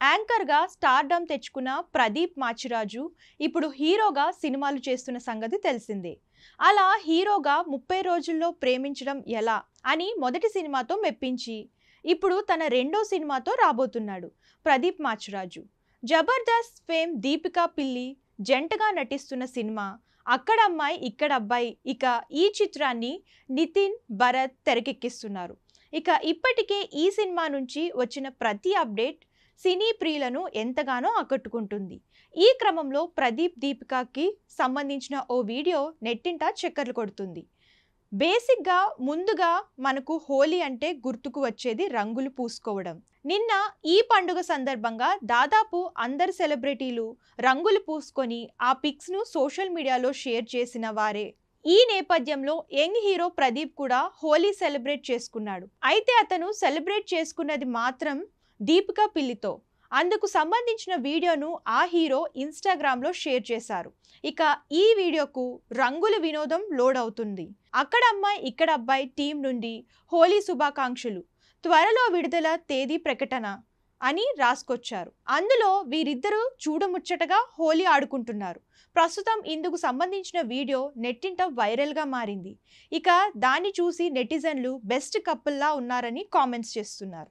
యాంకర్‌గా stardom తెచ్చుకున్న ప్రదీప్ మాచిరాజు ఇప్పుడు హీరోగా సినిమాలు చేస్తున్న సంగతి తెలిసిందే. అలా హీరోగా 30 రోజుల్లో ప్రేమించడం ఎలా అని మొదటి సినిమాతో మెప్పించి, ఇప్పుడు తన రెండో సినిమాతో రాబోతున్నాడు ప్రదీప్ మాచిరాజు. జబర్దస్త్ ఫేమ్ దీపికా పిల్లి జంటగా నటిస్తున్న సినిమా 'అక్కడమ్మాయి ఇక్కడబ్బాయి'. ఇక ఈ చిత్రాన్ని నితిన్, భరత్ తెరకెక్కిస్తున్నారు. ఇక ఇప్పటికే ఈ సినిమా నుంచి వచ్చిన ప్రతి అప్డేట్ సినీ ప్రియులను ఎంతగానో ఆకట్టుకుంటుంది. ఈ క్రమంలో ప్రదీప్, దీపికాకి సంబంధించిన ఓ వీడియో నెట్టింట చక్కర్లు కొడుతుంది. బేసిక్‌గా ముందుగా మనకు హోలీ అంటే గుర్తుకు వచ్చేది రంగులు పూసుకోవడం. నిన్న ఈ పండుగ సందర్భంగా దాదాపు అందరు సెలబ్రిటీలు రంగులు పూసుకొని ఆ పిక్స్‌ను సోషల్ మీడియాలో షేర్ చేసిన వారే. ఈ నేపథ్యంలో యంగ్ హీరో ప్రదీప్ కూడా హోలీ సెలబ్రేట్ చేసుకున్నాడు. అయితే అతను సెలబ్రేట్ చేసుకున్నది మాత్రం దీపికా పిల్లితో. అందుకు సంబంధించిన వీడియోను ఆ హీరో ఇన్‌స్టాగ్రామ్‌లో షేర్ చేశారు. ఇక ఈ వీడియోకు రంగుల వినోదం లోడ్ అవుతుంది. 'అక్కడమ్మాయి ఇక్కడబ్బాయి' టీం నుండి హోలీ శుభాకాంక్షలు, త్వరలో విడుదల తేదీ ప్రకటన అని రాసుకొచ్చారు. అందులో వీరిద్దరూ చూడముచ్చటగా హోలీ ఆడుకుంటున్నారు. ప్రస్తుతం ఇందుకు సంబంధించిన వీడియో నెట్టింట వైరల్గా మారింది. ఇక దాన్ని చూసి నెటిజన్లు బెస్ట్ కపుల్‌లా ఉన్నారని కామెంట్స్ చేస్తున్నారు.